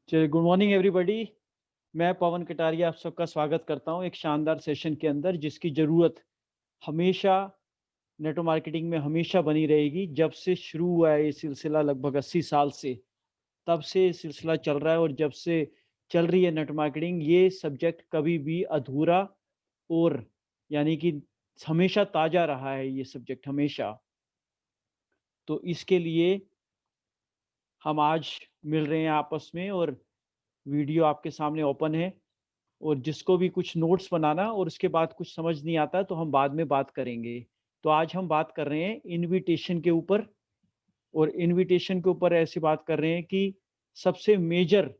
चलिए, good morning everybody. मैं पवन कटारिया आप सबका स्वागत करता हूं एक शानदार सेशन के अंदर, जिसकी ज़रूरत हमेशा नेटवर्क मार्केटिंग में हमेशा बनी रहेगी। जब से शुरू हुआ है ये सिलसिला लगभग 80 साल से, तब से ये सिलसिला चल रहा है और जब से चल रही है नेटवर्क मार्केटिंग, ये सब्जेक्ट कभी भी अधूरा और यानी कि हमेशा ताज़ा रहा है ये सब्जेक्ट हमेशा। तो इसके लिए हम आज मिल रहे हैं आपस में और वीडियो आपके सामने ओपन है। और जिसको भी कुछ नोट्स बनाना और उसके बाद कुछ समझ नहीं आता तो हम बाद में बात करेंगे। तो आज हम बात कर रहे हैं इनविटेशन के ऊपर। और इनविटेशन के ऊपर ऐसी बात कर रहे हैं कि सबसे मेजर,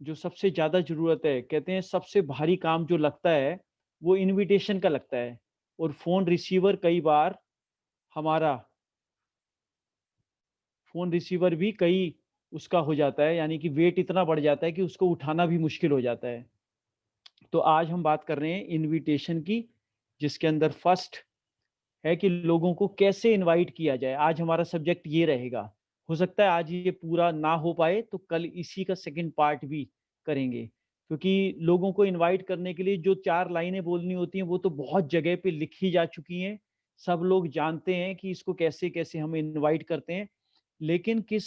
जो सबसे ज़्यादा ज़रूरत है, कहते हैं सबसे भारी काम जो लगता है वो इनविटेशन का लगता है। और फ़ोन रिसीवर कई बार हमारा फ़ोन रिसीवर भी कई उसका हो जाता है, यानी कि वेट इतना बढ़ जाता है कि उसको उठाना भी मुश्किल हो जाता है। तो आज हम बात कर रहे हैं इनविटेशन की, जिसके अंदर फर्स्ट है कि लोगों को कैसे इनवाइट किया जाए। आज हमारा सब्जेक्ट ये रहेगा। हो सकता है आज ये पूरा ना हो पाए तो कल इसी का सेकंड पार्ट भी करेंगे, क्योंकि लोगों को इनवाइट करने के लिए जो 4 लाइनें बोलनी होती हैं वो तो बहुत जगह पे लिखी जा चुकी हैं। सब लोग जानते हैं कि इसको कैसे-कैसे हम इनवाइट करते हैं। लेकिन किस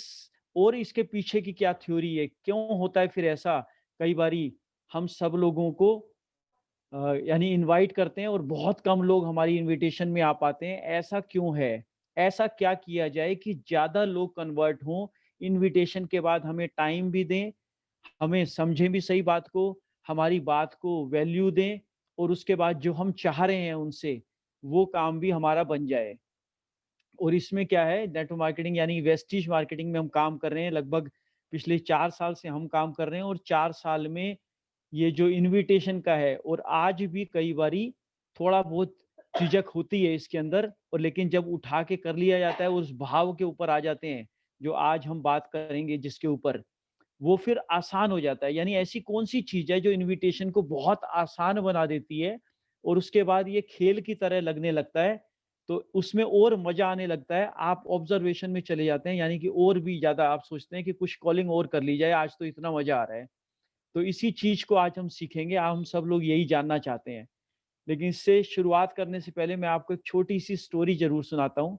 और इसके पीछे की क्या थ्योरी है? क्यों होता है फिर ऐसा? कई बारी हम सब लोगों को यानी इनवाइट करते हैं और बहुत कम लोग हमारी इनविटेशन में आ पाते हैं। ऐसा क्यों है? ऐसा क्या किया जाए कि ज़्यादा लोग कन्वर्ट हों, इनविटेशन के बाद हमें टाइम भी दें, हमें समझें भी सही बात को, हमारी बात को वैल्यू दें और उसके बाद जो हम चाह रहे हैं उनसे, वो काम भी हमारा बन जाए। और इसमें क्या है, नेटवर्क मार्केटिंग यानी वेस्टीज मार्केटिंग में हम काम कर रहे हैं। लगभग पिछले 4 साल से हम काम कर रहे हैं और 4 साल में ये जो इनविटेशन का है, और आज भी कई बारी थोड़ा बहुत झिझक होती है इसके अंदर, और लेकिन जब उठा के कर लिया जाता है, उस भाव के ऊपर आ जाते हैं जो आज हम बात करेंगे जिसके ऊपर, वो फिर आसान हो जाता है। यानी ऐसी कौन सी चीज है जो इनविटेशन को बहुत आसान बना देती है और उसके बाद ये खेल की तरह लगने लगता है, तो उसमें और मजा आने लगता है। आप ऑब्जर्वेशन में चले जाते हैं, यानी कि और भी ज्यादा आप सोचते हैं कि कुछ कॉलिंग और कर ली जाए, आज तो इतना मजा आ रहा है। तो इसी चीज को आज हम सीखेंगे। हम सब लोग यही जानना चाहते हैं। लेकिन इससे शुरुआत करने से पहले मैं आपको एक छोटी सी स्टोरी जरूर सुनाता हूँ,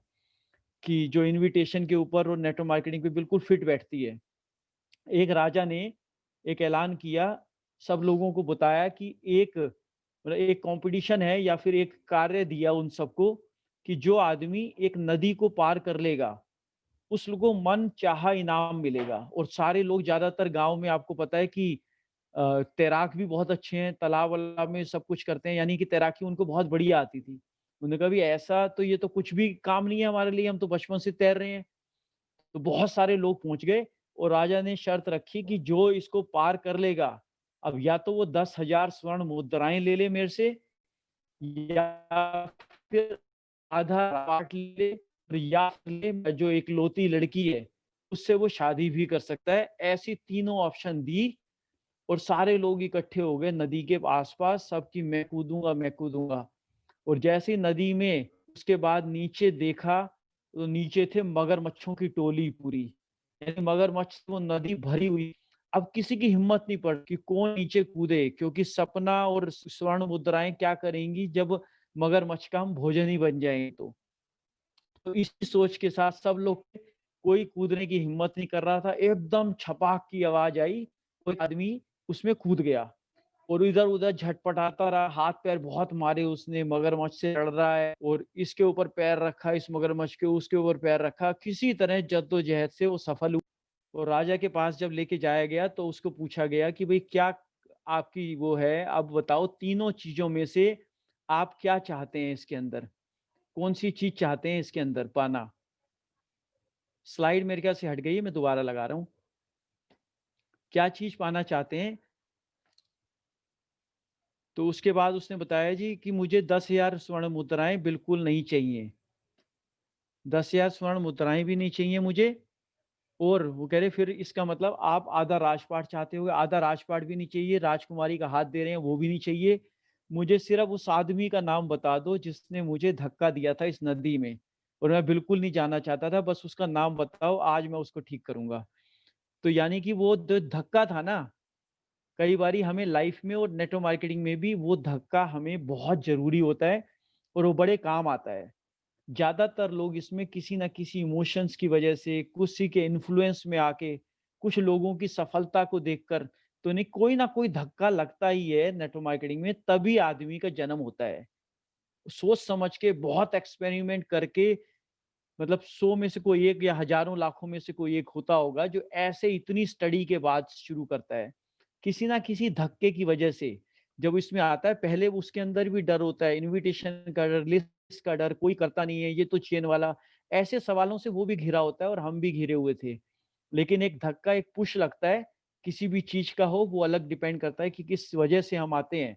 कि जो इनविटेशन के ऊपर और नेटवर्क मार्केटिंग पे बिल्कुल फिट बैठती है। एक राजा ने एक ऐलान किया, सब लोगों को बताया कि एक कंपटीशन है या फिर एक कार्य दिया उन सबको, कि जो आदमी एक नदी को पार कर लेगा उसको मन चाहा इनाम मिलेगा। और सारे लोग, ज्यादातर गांव में आपको पता है कि तैराक भी बहुत अच्छे हैं, तालाब-वालाब में सब कुछ करते हैं, यानी कि तैराकी उनको बहुत बढ़िया आती थी। उन्होंने कहा, "भई ऐसा तो ये तो कुछ भी काम नहीं है हमारे लिए, हम तो बचपन से तैर रहे हैं।" तो बहुत सारे लोग पहुँच गए और राजा ने शर्त रखी कि जो इसको पार कर लेगा, अब या तो वो 10,000 स्वर्ण मुद्राएँ ले ले मेरे से, या फिर आधा बाँट ले, या ले जो इकलौती लड़की है, उससे वो शादी भी कर सकता है। ऐसी तीनों ऑप्शन दी और सारे लोग इकट्ठे हो गए नदी के आस-पास, सब कि मैं कूदूँगा, मैं कूदूँगा। और जैसे ही नदी में उसके बाद नीचे देखा, तो नीचे थे मगरमच्छों की टोली पूरी। यानी मगरमच्छ से वो नदी भरी हुई। अब किसी की हिम्मत नहीं पड़ी कि कौन नीचे कूदे, क्योंकि सपना और स्वर्ण मुद्राएँ क्या करेंगी जब मगरमच्छ का हम भोजन ही बन जाएँ तो। तो इसी सोच के साथ सब लोग, कोई कूदने की हिम्मत नहीं कर रहा था। एकदम छपाक की आवाज़ आई, कोई आदमी उसमें कूद गया और इधर-उधर झटपटाता रहा, हाथ-पैर बहुत मारे उसने, मगरमच्छ से लड़ रहा है और इसके ऊपर पैर रखा, इस मगरमच्छ के उसके ऊपर पैर रखा, किसी तरह जद्दोजहद से वो सफल हुआ। और राजा के पास जब लेके जाया गया तो उसको पूछा गया कि भई क्या आपकी वो है, अब बताओ तीनों चीज़ों में से आप क्या चाहते हैं इसके अंदर? कौन-सी चीज़ चाहते हैं इसके अंदर पाना? स्लाइड मेरे ख्याल से हट गई है, मैं दोबारा लगा रहा हूँ। क्या चीज़ पाना चाहते हैं? तो उसके बाद उसने बताया जी कि मुझे 10,000 स्वर्ण मुद्राएँ बिल्कुल नहीं चाहिए। 10,000 स्वर्ण मुद्राएँ भी नहीं चाहिए मुझे। और वो कह रहे फिर इसका मतलब आप आधा राजपाट चाहते हो? आधा राजपाट भी नहीं चाहिए, राजकुमारी का हाथ दे रहे हैं वो भी नहीं चाहिए। मुझे सिर्फ़ उस आदमी का नाम बता दो जिसने मुझे धक्का दिया था इस नदी में, और मैं बिल्कुल नहीं जानना चाहता था, बस उसका नाम बताओ, आज मैं उसको ठीक करूँगा। तो यानी कि वो जो धक्का था ना, कई बारी हमें लाइफ में और नेटवर्क मार्केटिंग में भी वो धक्का हमें बहुत ज़रूरी होता है और वो बड़े काम आता है। ज़्यादातर लोग इसमें किसी न किसी इमोशंस की वजह से, किसी के इन्फ्लुएंस में आके, कुछ लोगों की सफलता को देखकर, तो इन्हें कोई ना कोई धक्का लगता ही है नेटवर्क मार्केटिंग में, तभी आदमी का जन्म होता है। सोच समझ के बहुत एक्सपेरिमेंट करके, मतलब 100 में से कोई एक या हज़ारों लाखों में से कोई एक होता होगा जो ऐसे इतनी स्टडी के बाद शुरू करता है। किसी ना किसी धक्के की वजह से जब इसमें आता है, पहले उसके अंदर भी डर होता है, इन्विटेशन का डर, लिस्ट का डर, कोई करता नहीं है, ये तो चेन वाला, ऐसे सवालों से वो भी घिरा होता है और हम भी घिरे हुए थे। लेकिन एक धक्का, एक पुश लगता है, किसी भी चीज़ का हो, वो अलग डिपेंड करता है कि किस वजह से हम आते हैं।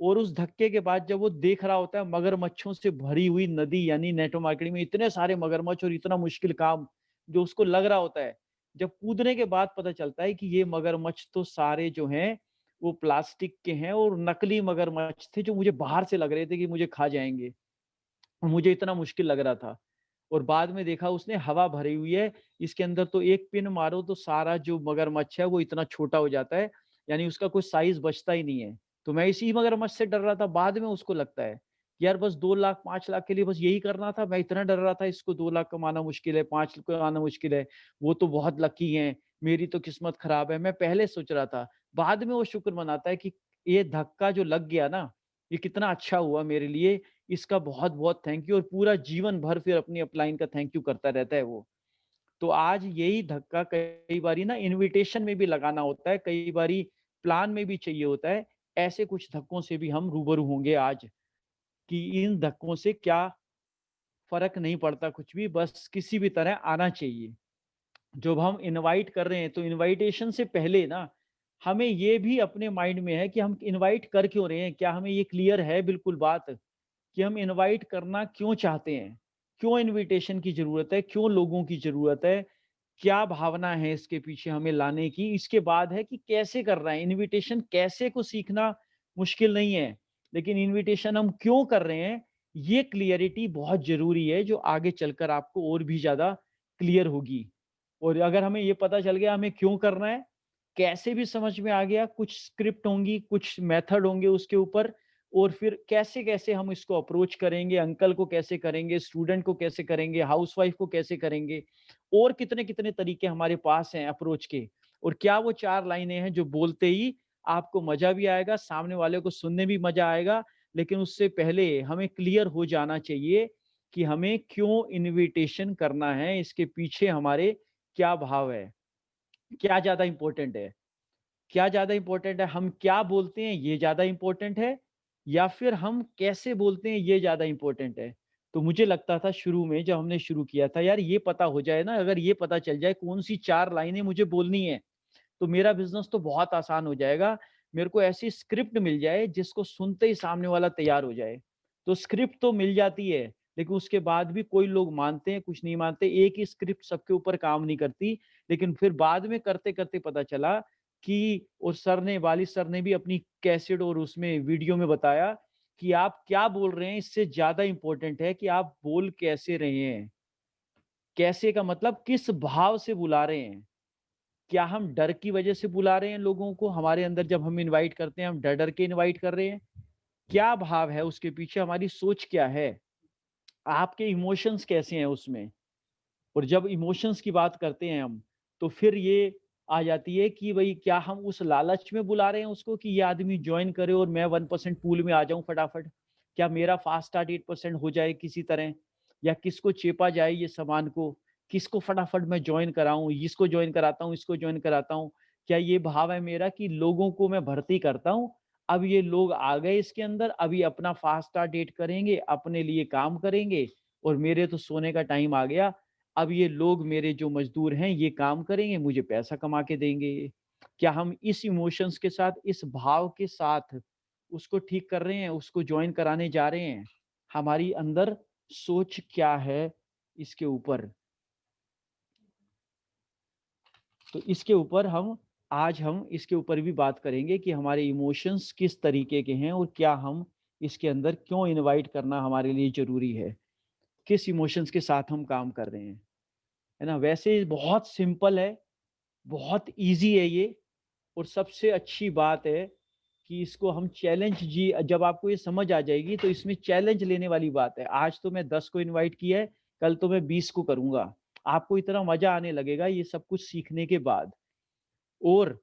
और उस धक्के के बाद जब वो देख रहा होता है मगरमच्छों से भरी हुई नदी, यानी नेटवर्क मार्केटिंग में इतने सारे मगरमच्छ और इतना मुश्किल काम जो उसको लग रहा होता है, जब कूदने के बाद पता चलता है कि ये मगरमच्छ तो सारे जो हैं वो प्लास्टिक के हैं और नकली मगरमच्छ थे जो मुझे बाहर से लग रहे थे कि मुझे खा जाएंगे। मुझे इतना मुश्किल लग रहा था। और बाद में देखा उसने हवा भरी हुई है, इसके अंदर तो एक पिन मारो तो सारा जो मगरमच्छ है वो इतना छोटा हो जाता है, यानी उसका कोई साइज़ बचता ही नहीं है। तो मैं इसी मगरमच्छ से डर रहा था, बाद में उसको लगता है, कि यार बस 2 लाख 5 लाख के लिए बस यही करना था, मैं इतना डर रहा था, इसको 2 लाख कमाना मुश्किल है, 5 कमाना मुश्किल है, वो तो बहुत लकी हैं, मेरी तो किस्मत खराब है, मैं पहले सोच रहा था। बाद में वो शुक्र मनाता है कि ये धक्का जो लग गया ना, ये कितना अच्छा हुआ मेरे लिए, इसका बहुत-बहुत थैंक यू, और पूरा जीवन भर फिर अपनी अपलाइन का थैंक यू करता रहता है वो। तो आज यही धक्का कई बारी ना इन्विटेशन में भी लगाना होता है, कई बारी प्लान में भी चाहिए होता है। ऐसे कुछ धक्कों से भी हम रूबरू होंगे आज, कि इन धक्कों से क्या फ़र्क नहीं पड़ता कुछ भी, बस किसी भी तरह आना चाहिए। जब हम इनवाइट कर रहे हैं, तो इनवाइटेशन से पहले ना हमें ये भी अपने माइंड में है कि हम इनवाइट कर क्यों रहे हैं? क्या हमें ये क्लियर है बिल्कुल बात? कि हम इनवाइट करना क्यों चाहते हैं? क्यों इनविटेशन की ज़रूरत है? क्यों लोगों की ज़रूरत है? क्या भावना है इसके पीछे हमें लाने की? इसके बाद है कि कैसे कर रहे हैं? इनविटेशन कैसे को सीखना मुश्किल नहीं है, लेकिन इनविटेशन हम क्यों कर रहे हैं, ये क्लियरिटी बहुत ज़रूरी है, जो आगे चलकर आपको और भी ज़्यादा क्लियर होगी। और अगर हमें ये पता चल गया हमें क्यों करना है, कैसे भी समझ में आ गया, कुछ स्क्रिप्ट होंगी, कुछ मेथड होंगे उसके ऊपर, और फिर कैसे-कैसे हम इसको अप्रोच करेंगे, अंकल को कैसे करेंगे, स्टूडेंट को कैसे करेंगे, हाउसवाइफ को कैसे करेंगे, और कितने-कितने तरीके हमारे पास हैं अप्रोच के। और क्या वो 4 लाइनें हैं जो बोलते ही आपको मज़ा भी आएगा, सामने वाले को सुनने भी मज़ा आएगा, लेकिन उससे पहले हमें क्लियर हो जाना चाहिए कि हमें क्यों इन्विटेशन करना है, इसके पीछे हमारे क्या भाव है, क्या ज़्यादा इम्पोर्टेंट है। क्या ज़्यादा इम्पोर्टेंट है, हम क्या बोलते हैं ये ज़्यादा इम्पोर्टेंट है, या फिर हम कैसे बोलते हैं ये ज़्यादा इम्पोर्टेंट है? तो मुझे लगता था शुरू में जब हमने शुरू किया था, यार ये पता हो जाए ना, अगर ये पता चल जाए कौन-सी 4 लाइनें मुझे बोलनी है, तो मेरा बिज़नेस तो बहुत आसान हो जाएगा। मेरे को ऐसी स्क्रिप्ट मिल जाए जिसको सुनते ही सामने वाला तैयार हो जाए। तो स्क्रिप्ट तो मिल जाती है, लेकिन उसके बाद भी कोई लोग मानते हैं, कुछ नहीं मानते। एक ही स्क्रिप्ट सबके ऊपर काम नहीं करती, लेकिन फिर बाद में करते-करते पता चला कि, और वालिद सर ने भी अपनी कैसेट और उसमें वीडियो में बताया कि आप क्या बोल रहे हैं इससे ज़्यादा इम्पोर्टेंट है कि आप बोल कैसे रहे हैं। कैसे का मतलब किस भाव से बुला रहे हैं। क्या हम डर की वजह से बुला रहे हैं लोगों को? हमारे अंदर जब हम इनवाइट करते हैं, हम डर-डर के इनवाइट कर रहे हैं? क्या भाव है उसके पीछे? हमारी सोच क्या है? आपके इमोशंस कैसे हैं उसमें? और जब इमोशंस की बात करते हैं हम, तो फिर ये आ जाती है कि भई क्या हम उस लालच में बुला रहे हैं उसको कि ये आदमी जॉइन करे और मैं 1% पूल में आ जाऊँ फटाफट? क्या मेरा फास्ट स्टार्ट 8% हो जाए किसी तरह? या किसको चेपा जाए ये सामान को? किसको फटाफट मैं जॉइन कराऊँ? इसको जॉइन कराता हूँ, इसको जॉइन कराता हूँ। क्या ये भाव है मेरा कि लोगों को मैं भर्ती करता हूँ, अब ये लोग आ गए इसके अंदर, अब ये अपना फास्ट स्टार्ट डेट करेंगे, अपने लिए काम करेंगे और मेरे तो सोने का टाइम आ गया। अब ये लोग मेरे जो मज़दूर हैं ये काम करेंगे, मुझे पैसा कमा के देंगे ये। क्या हम इस इमोशंस के साथ, इस भाव के साथ उसको ठीक कर रहे हैं, उसको जॉइन कराने जा रहे हैं? हमारी अंदर सोच क्या है इसके ऊपर? तो इसके ऊपर हम इसके ऊपर भी बात करेंगे कि हमारे इमोशंस किस तरीके के हैं और क्या हम इसके अंदर क्यों इनवाइट करना हमारे लिए ज़रूरी है? किस इमोशंस के साथ हम काम कर रहे हैं, है ना? वैसे बहुत सिंपल है, बहुत ईज़ी है ये। और सबसे अच्छी बात है कि इसको हम चैलेंज जी जब आपको ये समझ आ जाएगी तो इसमें चैलेंज लेने वाली बात है। आज तो मैं 10 को इनवाइट किया है, कल तो मैं 20 को करूँगा। आपको इतना मज़ा आने लगेगा ये सब कुछ सीखने के बाद। और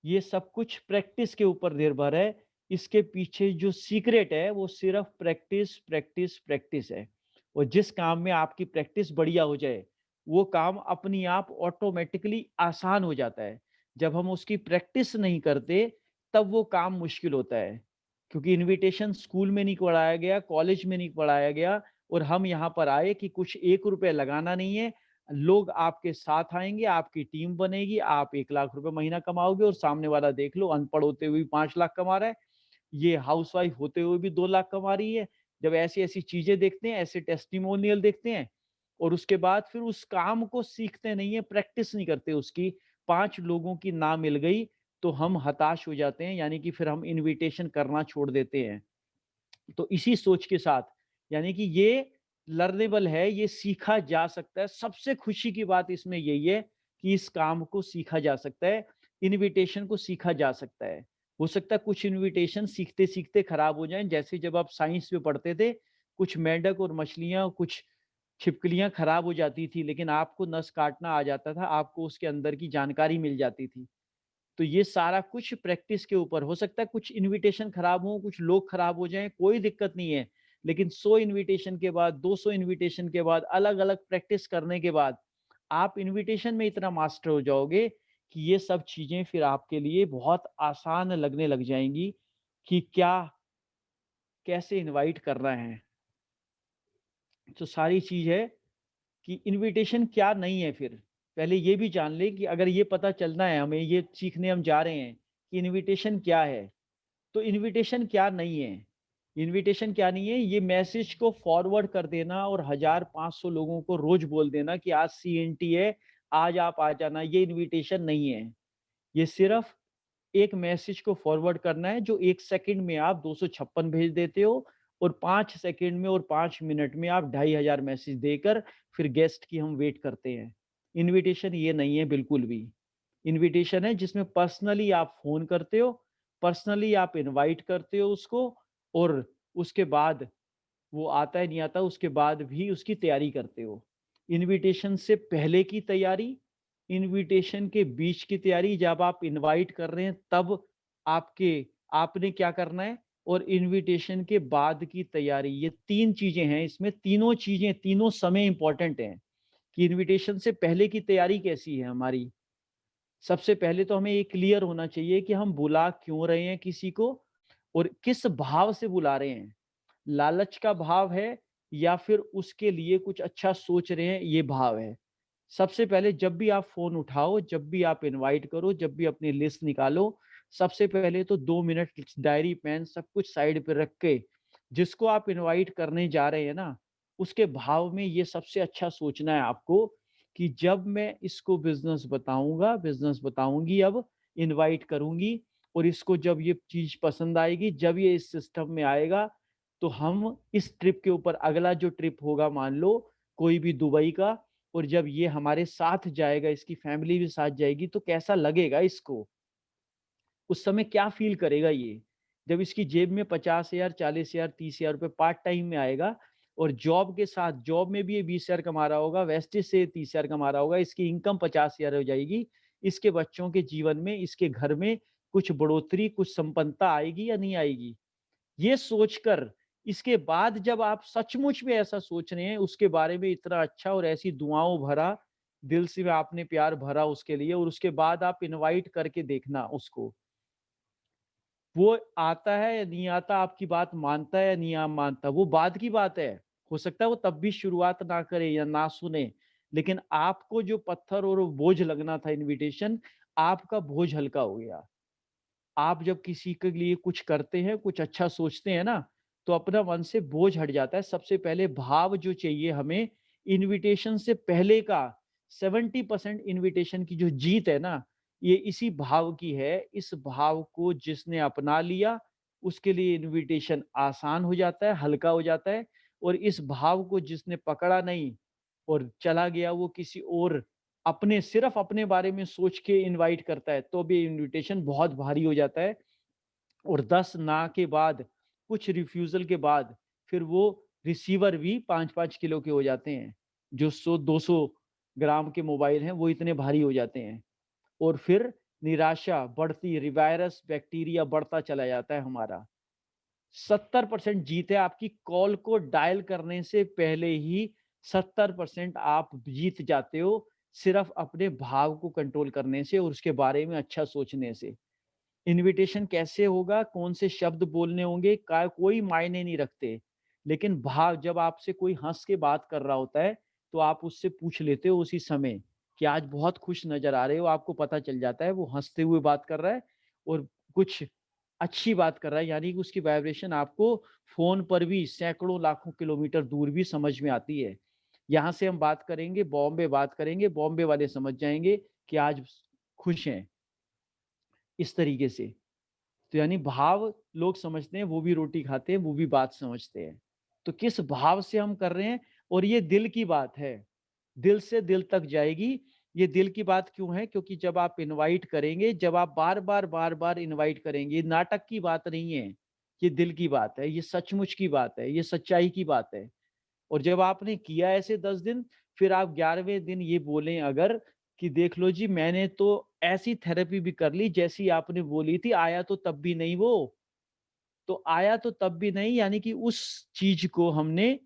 ये सब कुछ प्रैक्टिस के ऊपर निर्भर है। इसके पीछे जो सीक्रेट है वो सिर्फ़ प्रैक्टिस, प्रैक्टिस, प्रैक्टिस है। और जिस काम में आपकी प्रैक्टिस बढ़िया हो जाए, वो काम अपने आप ऑटोमैटिकली आसान हो जाता है। जब हम उसकी प्रैक्टिस नहीं करते, तब वो काम मुश्किल होता है। क्योंकि इन्विटेशन स्कूल में नहीं पढ़ाया गया, कॉलेज में नहीं पढ़ाया गया और हम यहाँ पर आए कि कुछ ₹1 लगाना नहीं है, लोग आपके साथ आएँगे, आपकी टीम बनेगी, आप 1 लाख रुपए महीना कमाओगे और सामने वाला देख लो अनपढ़ होते हुए भी 5 लाख कमा रहा है, ये हाउसवाइफ होते हुए भी 2 लाख कमा रही है। जब ऐसी-ऐसी चीज़ें देखते हैं, ऐसे टेस्टिमोनियल देखते हैं और उसके बाद फिर उस काम को सीखते नहीं है, प्रैक्टिस नहीं करते उसकी, 5 लोगों की ना मिल गई, तो हम हताश हो जाते हैं, यानी कि फिर हम इन्विटेशन करना छोड़ देते हैं। तो इसी सोच के साथ यानी कि ये लर्नेबल है, ये सीखा जा सकता है। सबसे खुशी की बात इसमें यही है कि इस काम को सीखा जा सकता है, इन्विटेशन को सीखा जा सकता है। हो सकता है कुछ इन्विटेशन सीखते-सीखते खराब हो जाएँ, जैसे जब आप साइंस में पढ़ते थे, कुछ मेंढक और मछलियाँ, कुछ छिपकलियाँ खराब हो जाती थी, लेकिन आपको नस काटना आ जाता था, आपको उसके अंदर की जानकारी मिल जाती थी। तो ये सारा कुछ प्रैक्टिस के ऊपर हो सकता है कुछ इन्विटेशन खराब हो, कुछ लोग खराब हो जाएँ, कोई दिक्कत नहीं है। लेकिन 100 इन्विटेशन के बाद, 200 इन्विटेशन के बाद, अलग-अलग प्रैक्टिस करने के बाद, आप इन्विटेशन में इतना मास्टर हो जाओगे कि ये सब चीज़ें फिर आपके लिए बहुत आसान लगने लग जाएँगी कि क्या कैसे इनवाइट करना है। तो सारी चीज़ है कि इन्विटेशन क्या नहीं है फिर? पहले ये भी जान लें कि अगर ये पता चलना है हमें, ये सीखने हम जा रहे हैं कि इन्विटेशन क्या है? तो इन्विटेशन क्या नहीं है? इन्विटेशन क्या नहीं है? ये मैसेज को फॉरवर्ड कर देना और 1000-500 लोगों को रोज़ बोल देना कि आज सीएनटी है, आज आप आ जाना, ये इन्विटेशन नहीं है। ये सिर्फ़ एक मैसेज को फॉरवर्ड करना है जो 1 सेकंड में आप 256 भेज देते हो और 5 सेकंड में और 5 मिनट में आप 2500 मैसेज देकर फिर गेस्ट की हम वेट करते हैं। इन्विटेशन ये नहीं है बिल्कुल भी। इन्विटेशन है जिसमें पर्सनली आप फ़ोन करते हो, पर्सनली आप इनवाइट करते हो उसको और उसके बाद वो आता है नहीं आता उसके बाद भी उसकी तैयारी करते हो। इन्विटेशन से पहले की तैयारी, इन्विटेशन के बीच की तैयारी जब आप इनवाइट कर रहे हैं तब आपके आपने क्या करना है और इन्विटेशन के बाद की तैयारी, ये 3 चीज़ें हैं इसमें तीनों चीज़ें, तीनों समय इम्पोर्टेंट हैं कि इन्विटेशन से पहले की तैयारी कैसी है हमारी। सबसे पहले तो हमें ये क्लियर होना चाहिए कि हम बुला क्यों रहे हैं किसी को और किस भाव से बुला रहे हैं। लालच का भाव है या फिर उसके लिए कुछ अच्छा सोच रहे हैं, ये भाव है। सबसे पहले जब भी आप फ़ोन उठाओ, जब भी आप इनवाइट करो, जब भी अपनी लिस्ट निकालो, सबसे पहले तो 2 मिनट डायरी, पेन सब कुछ साइड पे रख के, जिसको आप इनवाइट करने जा रहे हैं ना, उसके भाव में ये सबसे अच्छा सोचना है आपको कि जब मैं इसको बिज़नेस बताऊँगा, बिज़नेस बताऊँगी अब, इनवाइट करूँगी और इसको जब ये चीज़ पसंद आएगी, जब ये इस सिस्टम में आएगा, तो हम इस ट्रिप के ऊपर अगला जो ट्रिप होगा मान लो, कोई भी दुबई का और जब ये हमारे साथ जाएगा, इसकी फैमिली भी साथ जाएगी, तो कैसा लगेगा इसको? उस समय क्या फ़ील करेगा ये? जब इसकी जेब में 50,000, 40,000, 30,000 रुपए पार्ट टाइम में आएगा और जॉब के साथ जॉब में भी ये 20,000 कमा रहा होगा, वेस्टेज से 30,000 कमा रहा होगा, इसकी इनकम 50,000 हो जाएगी। इसके बच्चों के जीवन में, इसके घर में कुछ बढ़ोतरी, कुछ संपन्नता आएगी या नहीं आएगी? ये सोचकर इसके बाद जब आप सचमुच में ऐसा सोच रहे हैं, उसके बारे में इतना अच्छा और ऐसी दुआओं भरा, दिल से आपने प्यार भरा उसके लिए और उसके बाद आप इनवाइट करके देखना उसको। वो आता है या नहीं आता, आपकी बात मानता है या नहीं मानता, वो बाद की बात है। हो सकता है वो तब भी शुरुआत ना करे या ना सुने, लेकिन आपको जो पत्थर और वो बोझ लगना था इन्विटेशन, आपका बोझ हल्का हो गया। आप जब किसी के लिए कुछ करते हैं, कुछ अच्छा सोचते हैं ना, तो अपना मन से बोझ हट जाता है। सबसे पहले भाव जो चाहिए हमें, इन्विटेशन से पहले का 70% इन्विटेशन की जो जीत है ना, ये इसी भाव की है। इस भाव को जिसने अपना लिया, उसके लिए इन्विटेशन आसान हो जाता है, हल्का हो जाता है और इस भाव को जिसने पकड़ा नहीं और चला गया वो किसी और सिर्फ अपने बारे में सोच के इनवाइट करता है, तो भी इनविटेशन बहुत भारी हो जाता है। और 10 ना के बाद, कुछ रिफ्यूज़ल के बाद, फिर वो रिसीवर भी 5-5 किलो के हो जाते हैं। जो 100-200 ग्राम के मोबाइल हैं, वो इतने भारी हो जाते हैं। और फिर निराशा बढ़ती, वायरस, बैक्टीरिया बढ़ता चला जाता है हमारा। 70% जीत है आपकी कॉल को डायल करने से पहले ही। 70% आप जीत जाते हो सिर्फ अपने भाव को कंट्रोल करने से और उसके बारे में अच्छा सोचने से। इनविटेशन कैसे होगा, कौन से शब्द बोलने होंगे, का कोई मायने नहीं रखते। लेकिन भाव, जब आपसे कोई हँस के बात कर रहा होता है, तो आप उससे पूछ लेते हो उसी समय कि आज बहुत खुश नज़र आ रहे हो, आपको पता चल जाता है वो हँसते हुए बात कर रहा है और कुछ अच्छी बात कर रहा है, यानी कि उसकी वाइब्रेशन आपको फ़ोन पर भी सैकड़ों लाखों किलोमीटर दूर भी समझ में आती है। यहाँ से हम बात करेंगे, बॉम्बे वाले समझ जाएँगे कि आज खुश हैं, इस तरीके से। तो यानी भाव लोग समझते हैं, वो भी रोटी खाते हैं, वो भी बात समझते हैं। तो किस भाव से हम कर रहे हैं, और ये दिल की बात है। दिल से दिल तक जाएगी। ये दिल की बात क्यों है? क्योंकि जब आप इनवाइट करेंगे, जब आप बार-बार, बार-बार इनवाइट करेंगे, ये नाटक की बात नहीं है। ये दिल की बात है, ये सचमुच की बात है, ये सच्चाई की बात है। और जब आपने किया ऐसे 10 दिन, फिर आप 11वें दिन ये बोलें अगर कि देख लो जी, मैंने तो ऐसी थेरेपी भी कर ली जैसी आपने बोली थी, आया तो तब भी नहीं वो। तो आया तो तब भी नहीं, यानी कि उस चीज़ को हमने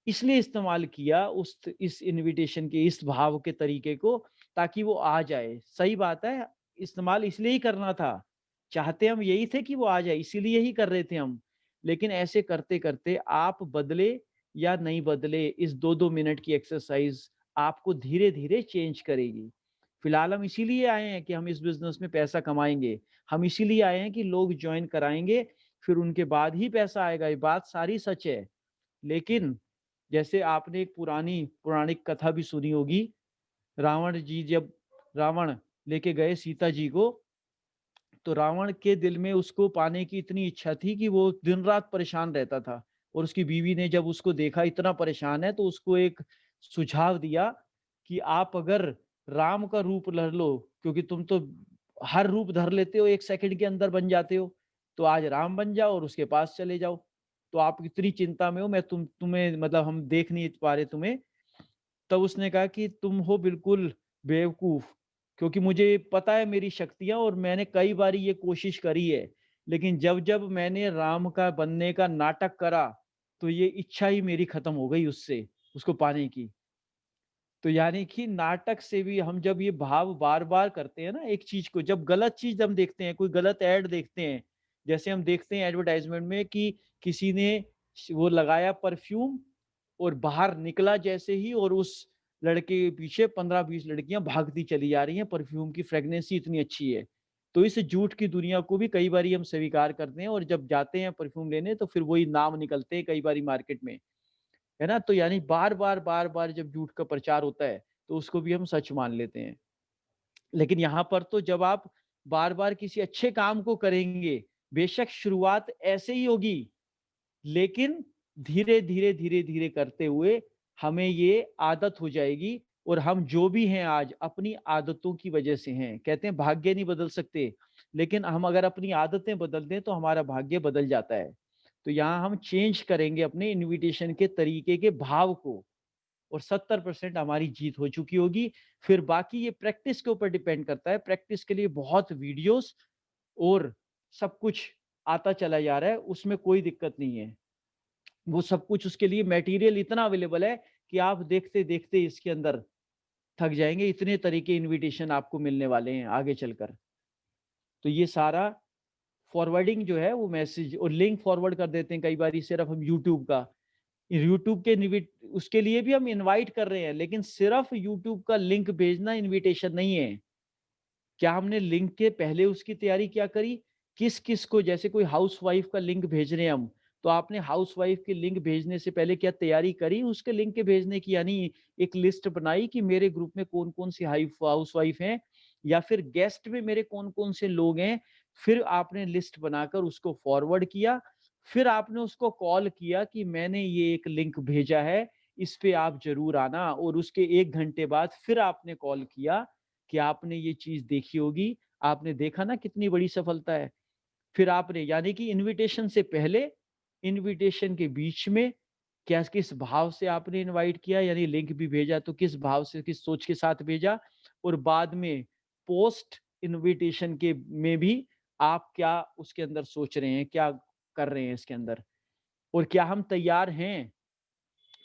इसलिए इस्तेमाल किया, उस इस इन्विटेशन के इस भाव के तरीके को, ताकि वो आ जाए। सही बात है, इस्तेमाल इसलिए ही करना था। चाहते हम यही थे कि वो आ जाए, इसीलिए ही कर रहे थे हम। लेकिन ऐसे करते-करते आप बदले या नहीं बदले, इस 2-2 मिनट की एक्सरसाइज़ आपको धीरे-धीरे चेंज करेगी। फिलहाल हम इसीलिए आए हैं कि हम इस बिज़नेस में पैसा कमाएँगे। हम इसीलिए आए हैं कि लोग जॉइन कराएँगे, फिर उनके बाद ही पैसा आएगा। ये बात सारी सच है। लेकिन जैसे आपने एक पौराणिक कथा भी सुनी होगी, रावण जी जब रावण लेके गए सीता जी को, तो रावण के दिल में उसको पाने की इतनी इच्छा थी कि वो दिन-रात परेशान रहता था। और उसकी बीवी ने जब उसको देखा इतना परेशान है, तो उसको एक सुझाव दिया कि आप अगर राम का रूप धर लो, क्योंकि तुम तो हर रूप धर लेते हो, 1 सेकंड के अंदर बन जाते हो, तो आज राम बन जाओ और उसके पास चले जाओ। तो आप इतनी चिंता में हो, मैं तुम्हें मतलब हम देख नहीं पा रहे तुम्हें। तब उसने कहा कि तुम हो बिल्कुल बेवकूफ़, क्योंकि मुझे पता है मेरी शक्तियाँ और मैंने कई बारी ये कोशिश करी है। लेकिन जब-जब मैंने राम का बनने का नाटक करा, तो ये इच्छा ही मेरी खत्म हो गई उससे, उसको पाने की। तो यानी कि नाटक से भी हम जब ये भाव बार-बार करते हैं ना एक चीज़ को, जब गलत चीज़ हम देखते हैं, कोई गलत ऐड देखते हैं, जैसे हम देखते हैं एडवर्टाइज़मेंट में कि किसी ने वो लगाया परफ्यूम और बाहर निकला जैसे ही, और उस लड़के के पीछे 15-20 लड़कियां भागती चली जा रही हैं, परफ्यूम की फ्रेग्रेंस ही इतनी अच्छी है। तो इस झूठ की दुनिया को भी कई बारी हम स्वीकार करते हैं, और जब जाते हैं परफ्यूम लेने तो फिर वही नाम निकलते हैं कई बारी मार्केट में, है ना? तो यानी बार-बार, बार-बार जब झूठ का प्रचार होता है, तो उसको भी हम सच मान लेते हैं। लेकिन यहाँ पर तो जब आप बार-बार किसी अच्छे काम को करेंगे, बेशक शुरुआत ऐसे ही होगी, लेकिन धीरे-धीरे, धीरे-धीरे करते हुए हमें ये आदत हो जाएगी, और हम जो भी हैं आज अपनी आदतों की वजह से हैं। कहते हैं भाग्य नहीं बदल सकते, लेकिन हम अगर अपनी आदतें बदल दें तो हमारा भाग्य बदल जाता है। तो यहाँ हम चेंज करेंगे अपने इन्विटेशन के तरीके के भाव को, और 70% हमारी जीत हो चुकी होगी। फिर बाकी ये प्रैक्टिस के ऊपर डिपेंड करता है। प्रैक्टिस के लिए बहुत वीडियोज़ और सब कुछ आता चला जा रहा है, उसमें कोई दिक्कत नहीं है। वो सब कुछ उसके लिए मटेरियल इतना अवेलेबल है कि आप देखते-देखते इसके अंदर थक जाएँगे, इतने तरह के इन्विटेशन आपको मिलने वाले हैं आगे चलकर। तो ये सारा फॉरवर्डिंग जो है वो मैसेज और लिंक फॉरवर्ड कर देते हैं कई बारी सिर्फ हम यूट्यूब का। यूट्यूब के इनविट उसके लिए भी हम इनवाइट कर रहे हैं, लेकिन सिर्फ यूट्यूब का लिंक भेजना इन्विटेशन नहीं है। क्या हमने लिंक के पहले उसकी तैयारी क्या करी? किस-किस को, जैसे कोई हाउसवाइफ का लिंक भेज रहे हैं हम, तो आपने हाउसवाइफ के लिंक भेजने से पहले क्या तैयारी करी उसके लिंक के भेजने की? यानी एक लिस्ट बनाई कि मेरे ग्रुप में कौन-कौन सी हाउसवाइफ हैं, या फिर गेस्ट में मेरे कौन-कौन से लोग हैं। फिर आपने लिस्ट बनाकर उसको फॉरवर्ड किया, फिर आपने उसको कॉल किया कि मैंने ये एक लिंक भेजा है, इस पे आप जरूर आना। और उसके 1 घंटे बाद फिर आपने कॉल किया कि आपने ये चीज देखी होगी, आपने देखा ना कितनी बड़ी सफलता है। फिर आपने, यानी कि इनविटेशन से पहले, इनविटेशन के बीच में, क्या किस भाव से आपने इनवाइट किया, यानी लिंक भी भेजा तो किस भाव से, किस सोच के साथ भेजा, और बाद में पोस्ट इनविटेशन के में भी आप क्या उसके अंदर सोच रहे हैं, क्या कर रहे हैं इसके अंदर, और क्या हम तैयार हैं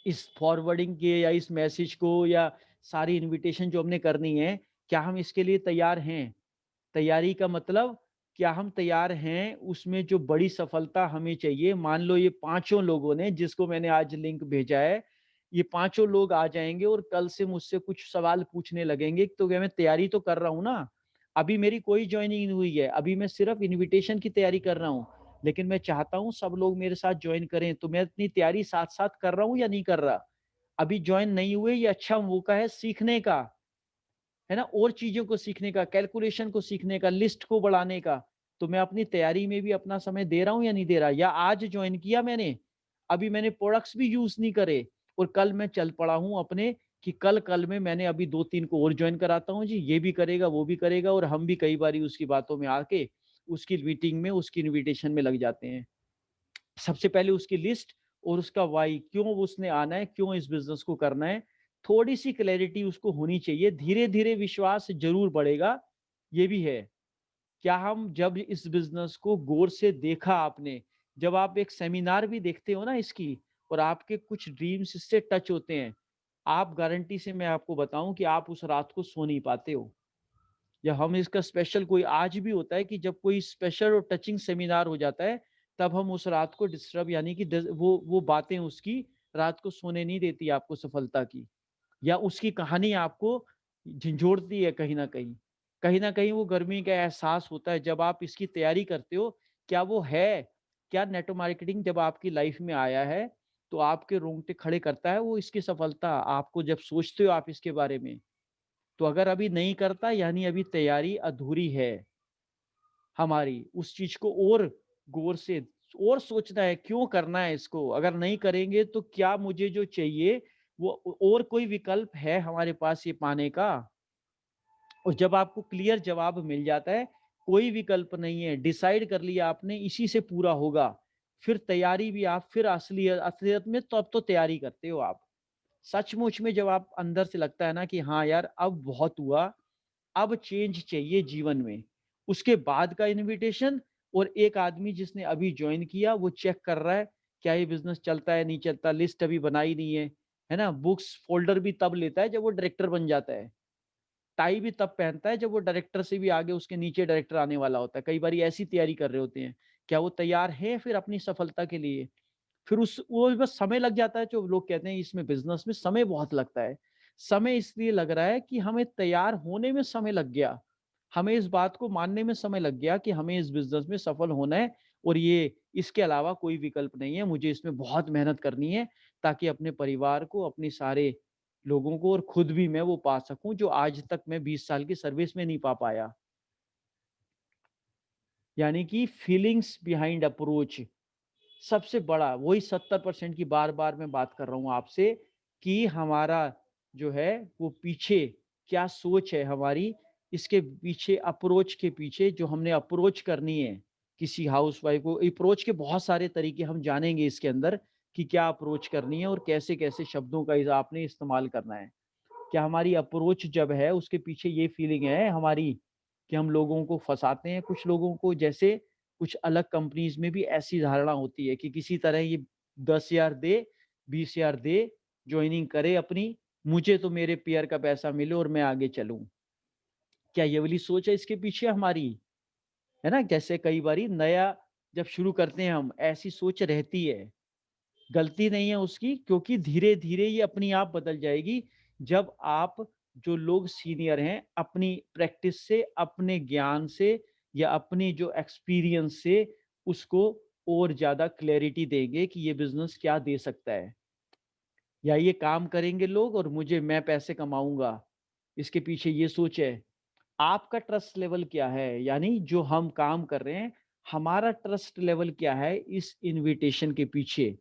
इस फॉरवर्डिंग के या इस मैसेज को या सारी इनविटेशन जो हमने करनी है, क्या हम इसके लिए तैयार हैं। तैयारी का मतलब, क्या हम तैयार हैं उसमें जो बड़ी सफलता हमें चाहिए। मान लो ये पांचों लोगों ने, जिसको मैंने आज लिंक भेजा है, ये पांचों लोग आ जाएंगे और कल से मुझसे कुछ सवाल पूछने लगेंगे, तो क्या मैं तैयारी तो कर रहा हूं ना। अभी मेरी कोई ज्वाइनिंग नहीं हुई है, अभी मैं सिर्फ इनविटेशन की तैयारी कर रहा हूँ, लेकिन मैं चाहता हूँ सब लोग मेरे साथ ज्वाइन करें। तो मैं अपनी तैयारी साथ साथ कर रहा हूँ या नहीं कर रहा। अभी ज्वाइन नहीं हुए, ये अच्छा मौका है सीखने का, है ना, और चीजों को सीखने का, कैलकुलेशन को सीखने का, लिस्ट को बढ़ाने का। तो मैं अपनी तैयारी में भी अपना समय दे रहा हूँ या नहीं दे रहा। या आज ज्वाइन किया मैंने, अभी मैंने प्रोडक्ट्स भी यूज नहीं करे, और कल मैं चल पड़ा हूँ अपने, कि कल कल में मैंने अभी 2-3 को और ज्वाइन कराता हूँ जी, ये भी करेगा वो भी करेगा, और हम भी कई बार उसकी बातों में आके उसकी मीटिंग में, उसकी इन्विटेशन में लग जाते हैं। सबसे पहले उसकी लिस्ट और उसका वाई, क्यों उसने आना है, क्यों इस बिजनेस को करना है, थोड़ी सी क्लैरिटी उसको होनी चाहिए। धीरे धीरे विश्वास जरूर बढ़ेगा। ये भी है, क्या हम जब इस बिजनेस को गौर से देखा आपने, जब आप एक सेमिनार भी देखते हो ना इसकी, और आपके कुछ ड्रीम्स इससे टच होते हैं, आप गारंटी से मैं आपको बताऊं कि आप उस रात को सो नहीं पाते हो। या हम इसका स्पेशल, कोई आज भी होता है कि जब कोई स्पेशल और टचिंग सेमिनार हो जाता है, तब हम उस रात को डिस्टर्ब, यानी कि वो बातें उसकी रात को सोने नहीं देती आपको सफलता की, या उसकी कहानी आपको झंझोड़ती है कहीं ना कहीं। कहीं ना कहीं वो गर्मी का एहसास होता है जब आप इसकी तैयारी करते हो। क्या वो है, क्या नेटवर्क मार्केटिंग जब आपकी लाइफ में आया है, तो आपके रोंगटे खड़े करता है वो, इसकी सफलता आपको जब सोचते हो आप इसके बारे में। तो अगर अभी नहीं करता, यानी अभी तैयारी अधूरी है हमारी। उस चीज को और गौर से और सोचना है, क्यों करना है इसको। अगर नहीं करेंगे तो क्या मुझे जो चाहिए वो, और कोई विकल्प है हमारे पास ये पाने का। और जब आपको क्लियर जवाब मिल जाता है, कोई विकल्प नहीं है, डिसाइड कर लिया आपने, इसी से पूरा होगा, फिर तैयारी भी आप, फिर असलियत असलियत में तो अब तो तैयारी करते हो आप। सचमुच में जब आप अंदर से लगता है ना कि हाँ यार अब बहुत हुआ, अब चेंज चाहिए जीवन में, उसके बाद का इनविटेशन। और एक आदमी जिसने अभी ज्वाइन किया, वो चेक कर रहा है क्या ये बिजनेस चलता है नहीं चलता, लिस्ट अभी बनाई नहीं है ना। बुक्स फोल्डर भी तब लेता है जब वो डायरेक्टर बन जाता है। टाई भी तब पहनता है जब वो डायरेक्टर से भी आगे, उसके नीचे डायरेक्टर आने वाला होता है। कई बार ऐसी तैयारी कर रहे होते हैं। क्या वो तैयार है फिर अपनी सफलता के लिए। फिर उस वो बस समय लग जाता है, जो लोग कहते हैं इसमें बिजनेस में समय बहुत लगता है। समय इसलिए लग रहा है कि हमें तैयार होने में समय लग गया, हमें इस बात को मानने में समय लग गया कि हमें इस बिजनेस में सफल होना है, और ये इसके अलावा कोई विकल्प नहीं है, मुझे इसमें बहुत मेहनत करनी है, ताकि अपने परिवार को, अपने सारे लोगों को, और खुद भी मैं वो पा सकूं जो आज तक मैं 20 साल की सर्विस में नहीं पा पाया। यानी कि फीलिंग्स बिहाइंड अप्रोच, सबसे बड़ा वही 70% की बार बार मैं बात कर रहा हूँ आपसे, कि हमारा जो है वो पीछे क्या सोच है हमारी, इसके पीछे, अप्रोच के पीछे जो हमने अप्रोच करनी है किसी हाउस वाइफ को। अप्रोच के बहुत सारे तरीके हम जानेंगे इसके अंदर, कि क्या अप्रोच करनी है और कैसे कैसे शब्दों का आपने इस्तेमाल करना है। क्या हमारी अप्रोच जब है, उसके पीछे ये फीलिंग है हमारी कि हम लोगों को फंसाते हैं। कुछ लोगों को, जैसे कुछ अलग कंपनीज में भी ऐसी धारणा होती है कि किसी तरह ये 10,000 दे, 20,000 दे, ज्वाइनिंग करे अपनी, मुझे तो मेरे पेयर का पैसा मिले और मैं आगे चलूं। क्या ये वाली सोच है इसके पीछे हमारी, है ना। जैसे कई बारी नया जब शुरू करते हैं हम, ऐसी सोच रहती है। गलती नहीं है उसकी, क्योंकि धीरे धीरे ये अपनी आप बदल जाएगी। जब आप, जो लोग सीनियर हैं, अपनी प्रैक्टिस से, अपने ज्ञान से, या अपनी जो एक्सपीरियंस से उसको और ज्यादा क्लैरिटी देंगे कि ये बिजनेस क्या दे सकता है, या ये काम करेंगे लोग और मैं पैसे कमाऊंगा। इसके पीछे ये सोच है। आपका ट्रस्ट लेवल क्या है, यानी जो हम काम कर रहे हैं, हमारा ट्रस्ट लेवल क्या है इस इनविटेशन के पीछे।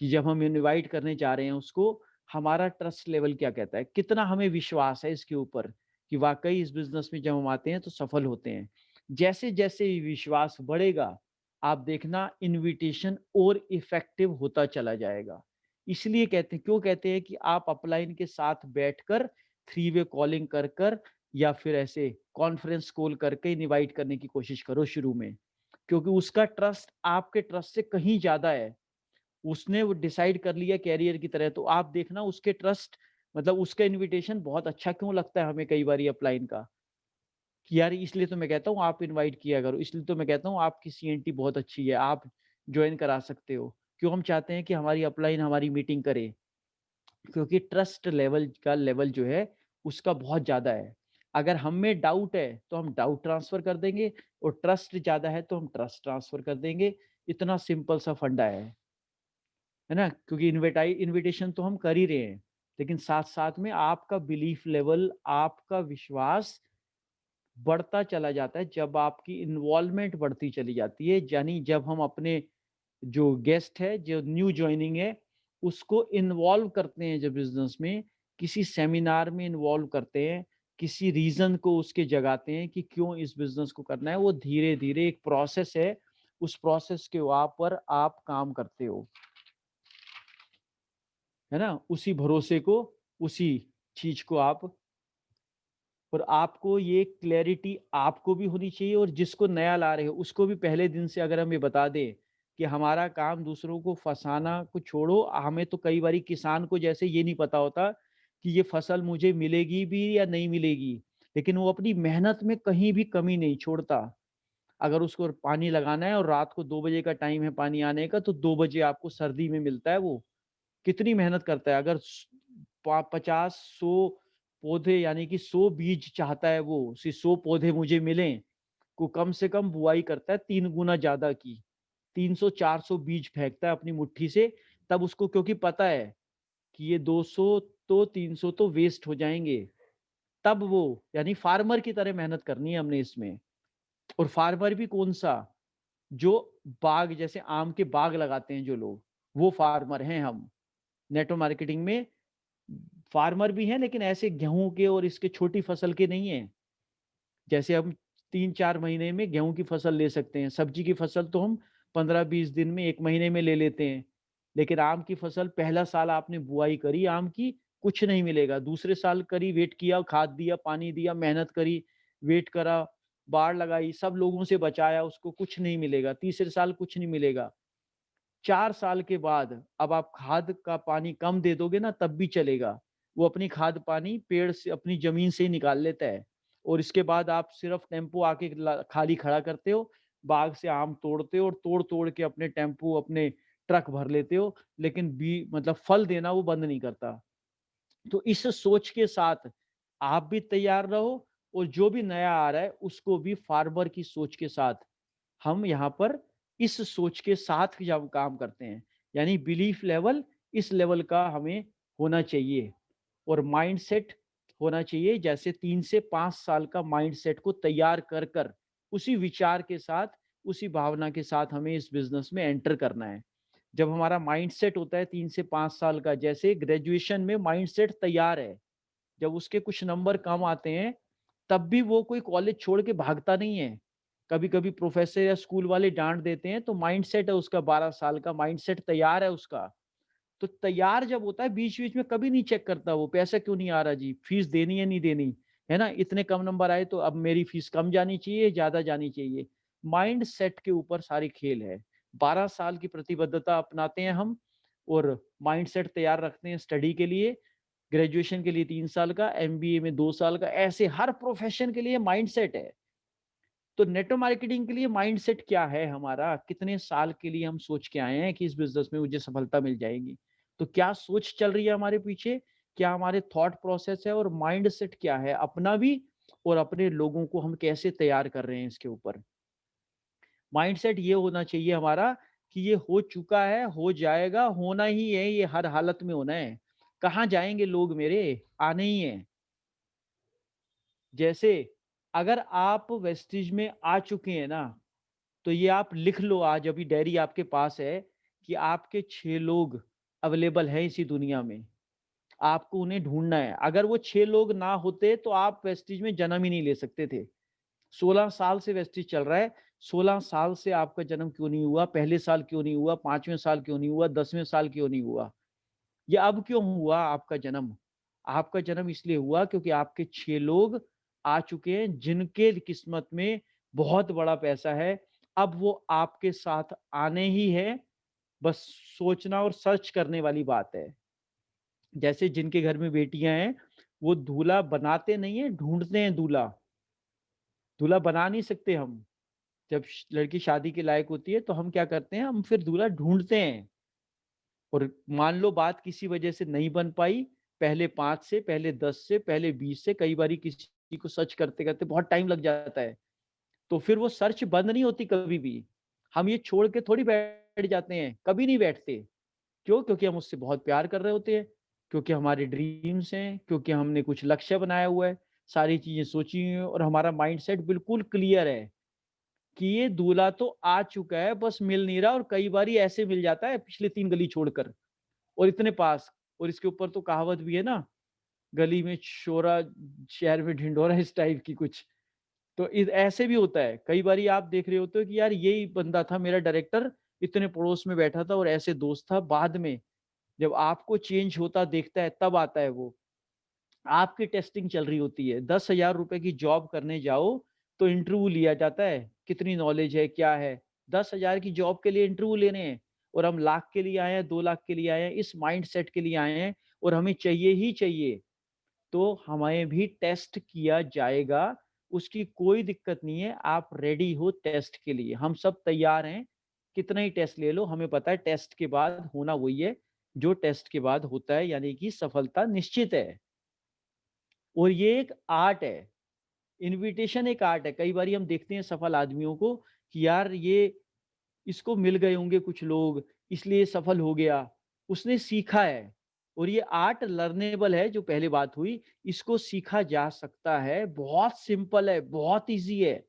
कि जब हम इनवाइट करने जा रहे हैं उसको, हमारा ट्रस्ट लेवल क्या कहता है, कितना हमें विश्वास है इसके ऊपर कि वाकई इस बिजनेस में जब हम आते हैं तो सफल होते हैं। जैसे जैसे ये विश्वास बढ़ेगा, आप देखना इनविटेशन और इफेक्टिव होता चला जाएगा। इसलिए कहते हैं, क्यों कहते हैं कि आप अपलाइन के साथ बैठकर थ्री वे कॉलिंग कर कर या फिर ऐसे कॉन्फ्रेंस कॉल करके इनवाइट करने की कोशिश करो शुरू में, क्योंकि उसका ट्रस्ट आपके ट्रस्ट से कहीं ज्यादा है। उसने वो डिसाइड कर लिया कैरियर की तरह, तो आप देखना उसके ट्रस्ट, मतलब उसका इनविटेशन बहुत अच्छा क्यों लगता है हमें कई बार अपलाइन का, कि यार इसलिए तो मैं कहता हूँ आप इनवाइट किया करो, इसलिए तो मैं कहता हूँ आपकी सीएनटी बहुत अच्छी है, आप ज्वाइन करा सकते हो। क्यों हम चाहते हैं कि हमारी अपलाइन हमारी मीटिंग करे, क्योंकि ट्रस्ट लेवल का लेवल जो है उसका बहुत ज्यादा है। अगर हम में डाउट है तो हम डाउट ट्रांसफर कर देंगे, और ट्रस्ट ज्यादा है तो हम ट्रस्ट ट्रांसफर कर देंगे। इतना सिंपल सा फंडा है ना? क्योंकि इनविटेशन तो हम कर ही रहे हैं, लेकिन साथ साथ में आपका बिलीफ लेवल, आपका विश्वास बढ़ता चला जाता है जब आपकी इन्वॉल्वमेंट बढ़ती चली जाती है। यानी जब हम अपने जो गेस्ट है, जो न्यू ज्वाइनिंग है, उसको इन्वॉल्व करते हैं, जब बिजनेस में किसी सेमिनार में इन्वॉल्व करते हैं, किसी रीजन को उसके जगाते हैं कि क्यों इस बिजनेस को करना है, वो धीरे धीरे एक प्रोसेस है, उस प्रोसेस के ऊपर आप काम करते हो, है ना? उसी भरोसे को, उसी चीज को आप, और आपको ये क्लैरिटी आपको भी होनी चाहिए, और जिसको नया ला रहे हो उसको भी पहले दिन से अगर हम ये बता दें कि हमारा काम दूसरों को फंसाना को छोड़ो। हमें तो कई बारी किसान को जैसे ये नहीं पता होता कि ये फसल मुझे मिलेगी भी या नहीं मिलेगी, लेकिन वो अपनी मेहनत में कहीं भी कमी नहीं छोड़ता। अगर उसको पानी लगाना है और रात को 2 बजे का टाइम है पानी आने का, तो 2 बजे आपको सर्दी में मिलता है, वो कितनी मेहनत करता है। अगर 50-100 पौधे यानी कि 100 बीज चाहता है वो, 100 पौधे मुझे मिलें, को कम से कम बुआई करता है 3 गुना ज्यादा की, 300-400 बीज फेंकता है अपनी मुट्ठी से। तब उसको, क्योंकि पता है कि ये 200 तो 300 तो वेस्ट हो जाएंगे, तब वो, यानी फार्मर की तरह मेहनत करनी है हमने इसमें। और फार्मर भी कौन सा, जो बाग, जैसे आम के बाग लगाते हैं जो लोग, वो फार्मर हैं हम। नेटवर्क मार्केटिंग में फार्मर भी हैं, लेकिन ऐसे गेहूं के और इसके छोटी फसल के नहीं है। जैसे हम 3-4 महीने में गेहूं की फसल ले सकते हैं, सब्जी की फसल तो हम 15-20 दिन में, 1 महीने में ले लेते हैं। लेकिन आम की फसल, पहला साल आपने बुआई करी आम की, कुछ नहीं मिलेगा। दूसरे साल करी, वेट किया, खाद दिया, पानी दिया, मेहनत करी, वेट करा, बाढ़ लगाई, सब लोगों से बचाया उसको, कुछ नहीं मिलेगा। तीसरे साल कुछ नहीं मिलेगा। 4 साल के बाद अब आप खाद का पानी कम दे दोगे ना, तब भी चलेगा। वो अपनी खाद पानी पेड़ से, अपनी जमीन से ही निकाल लेता है। और इसके बाद आप सिर्फ टेम्पो आके खाली खड़ा करते हो, बाग से आम तोड़ते हो, और तोड़ तोड़ के अपने टेम्पो, अपने ट्रक भर लेते हो, लेकिन बी मतलब फल देना वो बंद नहीं करता। तो इस सोच के साथ आप भी तैयार रहो, और जो भी नया आ रहा है उसको भी फार्मर की सोच के साथ, हम यहाँ पर इस सोच के साथ जब काम करते हैं, यानी बिलीफ लेवल इस लेवल का हमें होना चाहिए। और माइंडसेट होना चाहिए, जैसे 3 से 5 साल का माइंडसेट को तैयार कर कर, उसी विचार के साथ, उसी भावना के साथ हमें इस बिजनेस में एंटर करना है। जब हमारा माइंडसेट होता है 3 से 5 साल का, जैसे ग्रेजुएशन में माइंडसेट तैयार है, जब उसके कुछ नंबर कम आते हैं, तब भी वो कोई कॉलेज छोड़ के भागता नहीं है। कभी कभी प्रोफेसर या स्कूल वाले डांट देते हैं, तो माइंडसेट है उसका, 12 साल का माइंडसेट तैयार है उसका। तो तैयार जब होता है, बीच बीच में कभी नहीं चेक करता वो पैसा क्यों नहीं आ रहा जी, फीस देनी है नहीं देनी, है ना? इतने कम नंबर आए तो अब मेरी फीस कम जानी चाहिए, ज्यादा जानी चाहिए। माइंड सेट के ऊपर सारी खेल है। 12 साल की प्रतिबद्धता अपनाते हैं हम, और माइंड सेट तैयार रखते हैं स्टडी के लिए। ग्रेजुएशन के लिए 3 साल का, एमबीए में 2 साल का, ऐसे हर प्रोफेशन के लिए माइंड सेट है। तो नेटवर्क मार्केटिंग के लिए माइंडसेट क्या है हमारा, कितने साल के लिए हम सोच के आए हैं कि इस बिजनेस में मुझे सफलता मिल जाएगी, तो क्या सोच चल रही है हमारे पीछे, क्या हमारे थॉट प्रोसेस है, और माइंडसेट क्या है अपना भी, और अपने लोगों को हम कैसे तैयार कर रहे हैं इसके ऊपर। माइंडसेट ये होना चाहिए हमारा कि ये हो चुका है, हो जाएगा, होना ही है, ये हर हालत में होना है। कहाँ जाएंगे लोग मेरे, आने ही है। जैसे अगर आप वेस्टिज में आ चुके हैं ना, तो ये आप लिख लो आज, अभी डायरी आपके पास है, कि आपके 6 लोग अवेलेबल हैं इसी दुनिया में, आपको उन्हें ढूँढना है। अगर वो 6 लोग ना होते तो आप वेस्टीज में जन्म ही नहीं ले सकते थे। 16 साल से वेस्टीज चल रहा है, 16 साल से आपका जन्म क्यों नहीं हुआ? पहले साल क्यों नहीं हुआ? 5वें साल क्यों नहीं हुआ? 10वें साल क्यों नहीं हुआ? ये अब क्यों हुआ आपका जन्म? आपका जन्म इसलिए हुआ क्योंकि आपके 6 लोग आ चुके हैं जिनके किस्मत में बहुत बड़ा पैसा है। अब वो आपके साथ आने ही हैं, बस सोचना और सर्च करने वाली बात है। जैसे जिनके घर में बेटियाँ हैं, वो दूल्हा बनाते नहीं हैं, ढूँढते हैं दूल्हा। दूल्हा बना नहीं सकते हम। जब लड़की शादी के लायक होती है तो हम क्या करते हैं, हम फिर दूल्हा ढूंढते हैं। और मान लो बात किसी वजह से नहीं बन पाई, पहले 5 से, पहले 10 से, पहले 20 से, कई बारी किसी को सर्च करते करते बहुत टाइम लग जाता है, तो फिर वो सर्च बंद नहीं होती कभी भी। हम ये छोड़ के थोड़ी बैठ जाते हैं, कभी नहीं बैठते। क्यों? क्योंकि हम उससे बहुत प्यार कर रहे होते हैं, क्योंकि हमारे ड्रीम्स हैं, क्योंकि हमने कुछ लक्ष्य बनाया हुआ है, सारी चीजें सोची हुई हैं और हमारा माइंडसेट बिल्कुल क्लियर है कि ये दूल्हा तो आ चुका है, बस मिल नहीं रहा। और कई बारी ऐसे मिल जाता है पिछले 3 गली छोड़कर और इतने पास। और इसके ऊपर तो कहावत भी है ना, गली में शोरा, शहर में ढिंढोरा, इस टाइप की कुछ। तो ऐसे भी होता है, कई बारी आप देख रहे होते हो कि यार यही बंदा था मेरा डायरेक्टर, इतने पड़ोस में बैठा था और ऐसे दोस्त था, बाद में जब आपको चेंज होता देखता है तब आता है वो। आपकी टेस्टिंग चल रही होती है, 10,000 रुपए की जॉब करने जाओ तो इंटरव्यू लिया जाता है, कितनी नॉलेज है, क्या है। 10,000 की जॉब के लिए इंटरव्यू लेने हैं, और हम लाख के लिए आए हैं, 2 लाख के लिए आए हैं, इस माइंड सेट के लिए आए हैं, और हमें चाहिए ही चाहिए। तो हमें भी टेस्ट किया जाएगा, उसकी कोई दिक्कत नहीं है। आप रेडी हो टेस्ट के लिए, हम सब तैयार हैं। कितना ही टेस्ट ले लो, हमें पता है टेस्ट के बाद होना वही है जो टेस्ट के बाद होता है, यानी कि सफलता निश्चित है। और ये एक आर्ट है, इनविटेशन एक आर्ट है। कई बार हम देखते हैं सफल आदमियों को कि यार ये, इसको मिल गए होंगे कुछ लोग, इसलिए सफल हो गया। उसने सीखा है, और ये आर्ट लर्नेबल है, जो पहले बात हुई, इसको सीखा जा सकता है, बहुत सिंपल है, बहुत इजी है।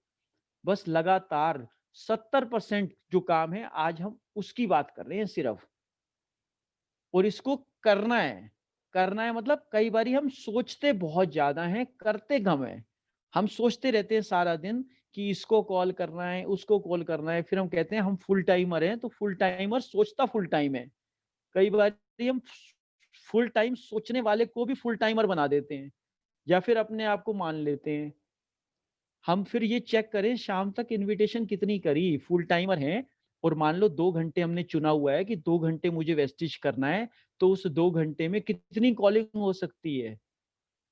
बस लगातार 70% जो काम है आज हम उसकी बात कर रहे हैं सिर्फ, और इसको करना है। करना है मतलब कई बारी हम सोचते बहुत ज़्यादा हैं, करते कम हैं। हम सोचते रहते हैं सारा दिन कि इसको कॉल करना है, उसको कॉल करना है, फिर हम कहते हैं हम फुल टाइमर हैं, तो फुल टाइमर सोचता फुल टाइम है। कई बारी हम फुल टाइम सोचने वाले को भी फुल टाइमर बना देते हैं, या फिर अपने आप को मान लेते हैं। हम फिर ये चेक करें शाम तक इनविटेशन कितनी करी, फुल टाइमर हैं, और मान लो 2 घंटे हमने चुना हुआ है कि 2 घंटे मुझे वेस्टेज करना है, तो उस 2 घंटे में कितनी कॉलिंग हो सकती है।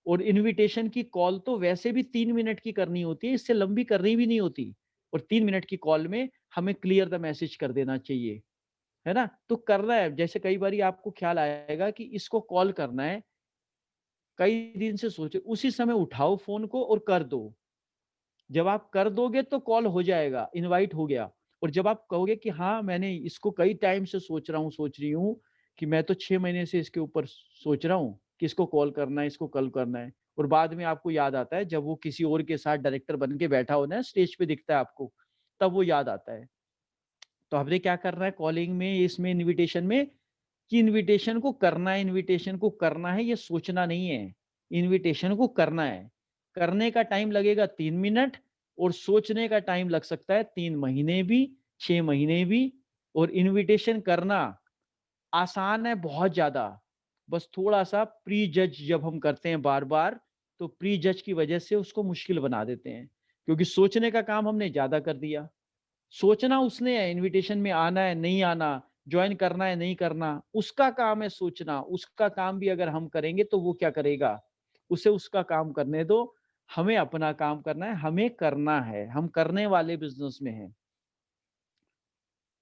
और इनविटेशन की कॉल तो वैसे भी 3 मिनट की करनी होती है, इससे लंबी करनी भी नहीं होती। और 3 मिनट की कॉल में हमें क्लियर द मैसेज कर देना चाहिए, है ना? तो करना है, जैसे कई बारी आपको ख्याल आएगा कि इसको कॉल करना है, कई दिन से सोचे, उसी समय उठाओ फ़ोन को और कर दो। जब आप कर दोगे तो कॉल हो जाएगा, इनवाइट हो गया। और जब आप कहोगे कि हाँ, मैंने इसको कई टाइम से सोच रही हूँ कि मैं तो 6 महीने से इसके ऊपर सोच रहा हूँ कि इसको कॉल करना है, इसको कल करना है। और बाद में आपको याद आता है जब वो किसी और के साथ डायरेक्टर बन के बैठा हो ना, स्टेज पे दिखता है आपको, तब वो याद आता है। तो हमने क्या करना है कॉलिंग में, इसमें इन्विटेशन में, कि इन्विटेशन को करना है, इन्विटेशन को करना है, ये सोचना नहीं है। इन्विटेशन को करना है। करने का टाइम लगेगा 3 मिनट, और सोचने का टाइम लग सकता है 3 महीने भी, 6 महीने भी। और इन्विटेशन करना आसान है बहुत ज़्यादा। बस थोड़ा-सा प्री जज जब हम करते हैं बार-बार, तो प्री जज की वजह से उसको मुश्किल बना देते हैं। क्योंकि सोचने का काम हमने ज़्यादा कर दिया। सोचना उसने है, इन्विटेशन में आना है, नहीं आना, जॉइन करना है, नहीं करना, उसका काम है सोचना। उसका काम भी अगर हम करेंगे तो वो क्या करेगा? उसे उसका काम करने दो, हमें अपना काम करना है, हमें करना है, हम करने वाले बिज़नेस में हैं।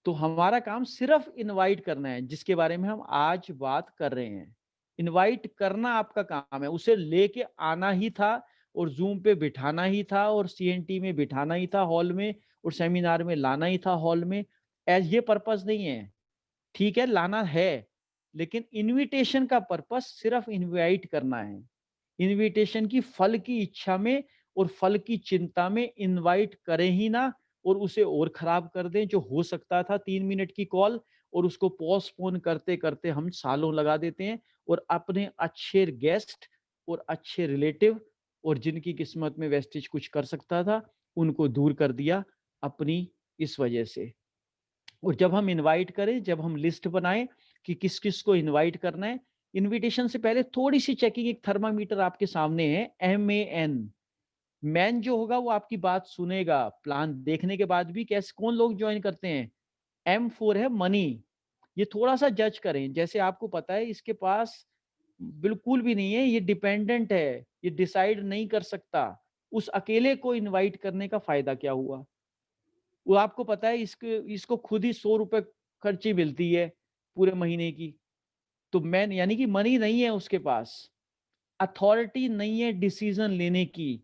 तो हमारा काम सिर्फ इनवाइट करना है, जिसके बारे में हम आज बात कर रहे हैं। इनवाइट करना आपका काम है, उसे लेके आना ही था, और ज़ूम पे बिठाना ही था, और सीएनटी में बिठाना ही था हॉल में, और सेमिनार में लाना ही था हॉल में। ये पर्पस नहीं है। ठीक है, लाना है, लेकिन इन्विटेशन का पर्पस सिर्फ इनवाइट करना है। इन्विटेशन की फल की इच्छा में और फल की चिंता में इनवाइट करें ही ना, और उसे और खराब कर दें। जो हो सकता था 3 मिनट की कॉल, और उसको पोस्टपोन करते करते हम सालों लगा देते हैं और अपने अच्छे गेस्ट और अच्छे रिलेटिव और जिनकी किस्मत में वेस्टेज कुछ कर सकता था उनको दूर कर दिया अपनी इस वजह से। और जब हम इनवाइट करें, जब हम लिस्ट बनाएं कि किस किस को इनवाइट करना है, इनविटेशन से पहले थोड़ी सी चेकिंग, एक थर्मामीटर आपके सामने है, MAN। मैन जो होगा वो आपकी बात सुनेगा, प्लान देखने के बाद भी कैसे कौन लोग ज्वाइन करते हैं। M4 है मनी। ये थोड़ा सा जज करें, जैसे आपको पता है इसके पास बिल्कुल भी नहीं है, ये डिपेंडेंट है, ये डिसाइड नहीं कर सकता, उस अकेले को इनवाइट करने का फायदा क्या हुआ। वो आपको पता है इसको खुद ही 100 रुपए खर्ची मिलती है पूरे महीने की। तो मैन यानी कि मनी नहीं है उसके पास, अथॉरिटी नहीं है डिसीजन लेने की,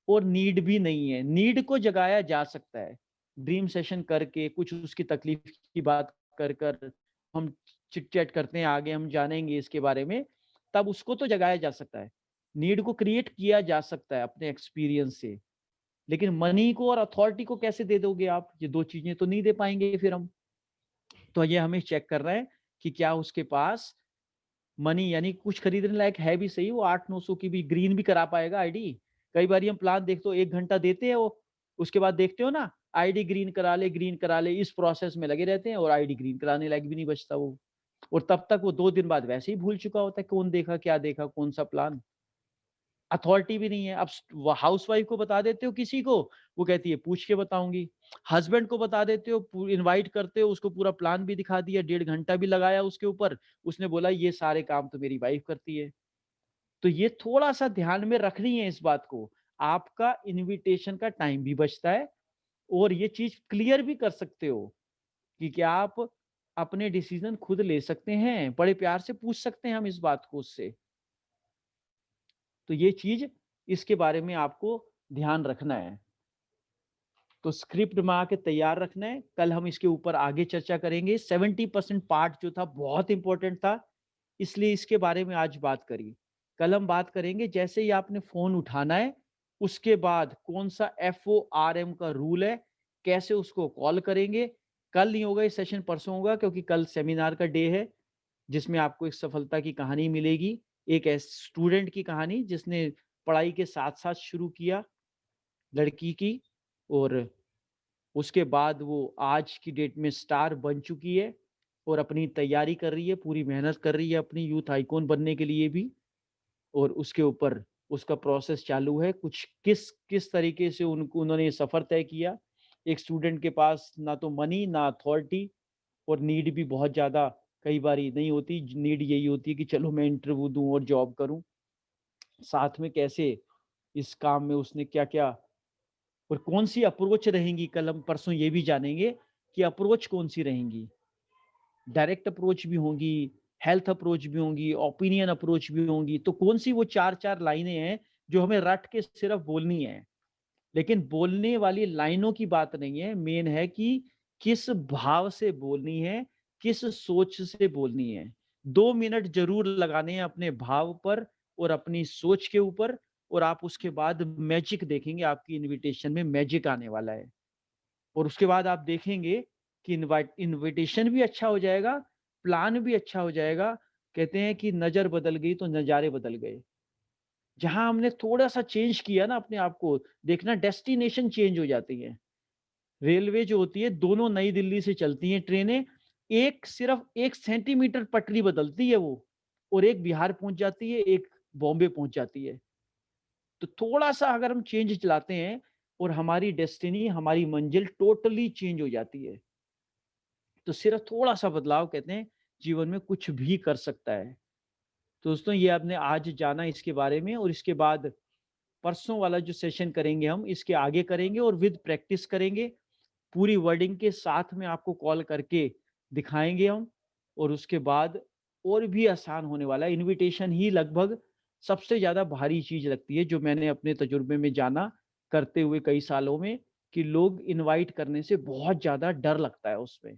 और नीड भी नहीं है। नीड को जगाया जा सकता है ड्रीम सेशन करके, कुछ उसकी तकलीफ की बात कर कर हम चिट चैट करते हैं, आगे हम जानेंगे इसके बारे में, तब उसको तो जगाया जा सकता है, नीड को क्रिएट किया जा सकता है अपने एक्सपीरियंस से। लेकिन मनी को और अथॉरिटी को कैसे दे दोगे आप, ये दो चीजें तो नहीं दे पाएंगे फिर हम। तो ये हमें चेक कर रहे हैं कि क्या उसके पास मनी, यानी कुछ खरीदने लायक है भी सही, वो 800-900 की भी ग्रीन भी करा पाएगा आईडी। कई बार हम प्लान देखते हो 1 घंटा देते हैं वो, उसके बाद देखते हो ना आईडी ग्रीन करा ले, इस प्रोसेस में लगे रहते हैं और आईडी ग्रीन कराने लायक भी नहीं बचता वो। और तब तक वो 2 दिन बाद वैसे ही भूल चुका होता है कौन देखा क्या देखा कौन सा प्लान। अथॉरिटी भी नहीं है। अब हाउसवाइफ को बता देते हो किसी को, वो कहती है पूछ के बताऊंगी। हस्बैंड को बता देते हो, इनवाइट करते हो, उसको पूरा प्लान भी दिखा दिया, 1.5 घंटा भी लगाया उसके ऊपर, उसने बोला ये सारे काम तो मेरी वाइफ करती है। तो ये थोड़ा सा ध्यान में रखनी है इस बात को। आपका इनविटेशन का टाइम भी बचता है और ये चीज क्लियर भी कर सकते हो कि क्या आप अपने डिसीजन खुद ले सकते हैं, बड़े प्यार से पूछ सकते हैं हम इस बात को उससे। तो ये चीज, इसके बारे में आपको ध्यान रखना है। तो स्क्रिप्ट बना के तैयार रखना है, कल हम इसके ऊपर आगे चर्चा करेंगे। 70% पार्ट जो था बहुत इंपॉर्टेंट था, इसलिए इसके बारे में आज बात करी। कल हम बात करेंगे जैसे ही आपने फोन उठाना है उसके बाद कौन सा FORM का रूल है, कैसे उसको कॉल करेंगे। कल नहीं होगा, ये सेशन परसों होगा, क्योंकि कल सेमिनार का डे है जिसमें आपको एक सफलता की कहानी मिलेगी, एक स्टूडेंट की कहानी जिसने पढ़ाई के साथ साथ शुरू किया, लड़की की, और उसके बाद वो आज की डेट में स्टार बन चुकी है और अपनी तैयारी कर रही है, पूरी मेहनत कर रही है अपनी यूथ आइकॉन बनने के लिए भी। और उसके ऊपर उसका प्रोसेस चालू है, कुछ किस किस तरीके से उन्होंने ये सफर तय किया। एक स्टूडेंट के पास ना तो मनी ना अथॉरिटी, और नीड भी बहुत ज्यादा कई बारी नहीं होती, नीड यही होती है कि चलो मैं इंटरव्यू दूं और जॉब करूं, साथ में कैसे इस काम में उसने क्या क्या और कौन सी अप्रोच रहेंगी। कल हम परसों ये भी जानेंगे कि अप्रोच कौन सी रहेंगी, डायरेक्ट अप्रोच भी होंगी, हेल्थ अप्रोच भी होंगी, ओपिनियन अप्रोच भी होंगी। तो कौन सी वो 4-4 लाइनें हैं जो हमें रट के सिर्फ बोलनी है। लेकिन बोलने वाली लाइनों की बात नहीं है, मेन है कि किस भाव से बोलनी है, किस सोच से बोलनी है। 2 मिनट जरूर लगाने हैं अपने भाव पर और अपनी सोच के ऊपर, और आप उसके बाद मैजिक देखेंगे, आपकी इनविटेशन में मैजिक आने वाला है। और उसके बाद आप देखेंगे कि इनविटेशन भी अच्छा हो जाएगा, प्लान भी अच्छा हो जाएगा। कहते हैं कि नजर बदल गई तो नजारे बदल गए। जहां हमने थोड़ा सा चेंज किया ना अपने आप को, देखना डेस्टिनेशन चेंज हो जाती है। रेलवे जो होती है, दोनों नई दिल्ली से चलती हैं ट्रेनें, एक सिर्फ 1 सेंटीमीटर पटरी बदलती है वो, और एक बिहार पहुंच जाती है, एक बॉम्बे पहुंच जाती है। तो थोड़ा सा अगर हम चेंज चलाते हैं और हमारी डेस्टिनी, हमारी मंजिल टोटली चेंज हो जाती है। तो सिर्फ थोड़ा सा बदलाव, कहते हैं, जीवन में कुछ भी कर सकता है। तो दोस्तों ये आपने आज जाना इसके बारे में, और इसके बाद परसों वाला जो सेशन करेंगे हम इसके आगे करेंगे और विद प्रैक्टिस करेंगे, पूरी वर्डिंग के साथ में आपको कॉल करके दिखाएंगे हम। और उसके बाद और भी आसान होने वाला है। इनविटेशन ही लगभग सबसे ज्यादा भारी चीज लगती है, जो मैंने अपने तजुर्बे में जाना करते हुए कई सालों में, कि लोग इनवाइट करने से बहुत ज्यादा डर लगता है उसमें।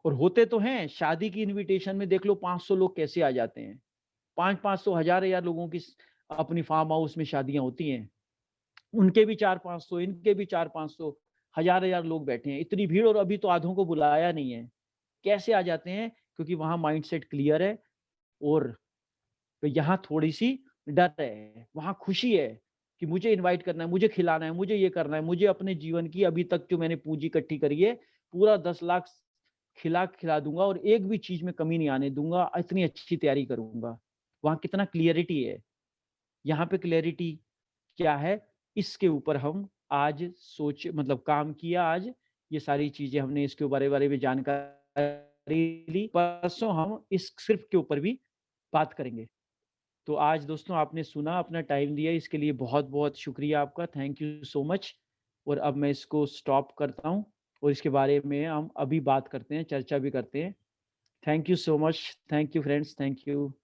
और होते तो हैं, शादी की इनविटेशन में देख लो 500 लोग कैसे आ जाते हैं, 500-500 हजार लोगों की अपनी फार्म हाउस में शादियां होती हैं, उनके भी 400-500, इनके भी 400-500, हजार लोग बैठे हैं, इतनी भीड़, और अभी तो आधों को बुलाया नहीं है। कैसे आ जाते हैं? क्योंकि वहाँ माइंडसेट क्लियर है और यहाँ थोड़ी-सी डर है, वहाँ खुशी है कि मुझे इनवाइट करना है, मुझे खिलाना है, मुझे ये करना है, मुझे अपने जीवन की अभी तक जो मैंने पूँजी इकट्ठी करी है, पूरा 10 लाख खिला दूँगा और एक भी चीज़ में कमी नहीं आने दूँगा, इतनी अच्छी तैयारी करूँगा। वहाँ कितना क्लियरिटी है। यहाँ पे क्लैरिटी क्या है, इसके ऊपर हम आज सोच मतलब काम किया आज, ये सारी चीज़ें हमने इसके बारे में जानकारी ली। परसों हम इस स्क्रिप्ट के ऊपर भी बात करेंगे। तो आज दोस्तों आपने सुना, अपना टाइम दिया, इसके लिए बहुत-बहुत शुक्रिया आपका, थैंक यू सो मच। और अब मैं इसको स्टॉप करता हूँ और इसके बारे में हम अभी बात करते हैं, चर्चा भी करते हैं। Thank you so much, thank you friends, thank you.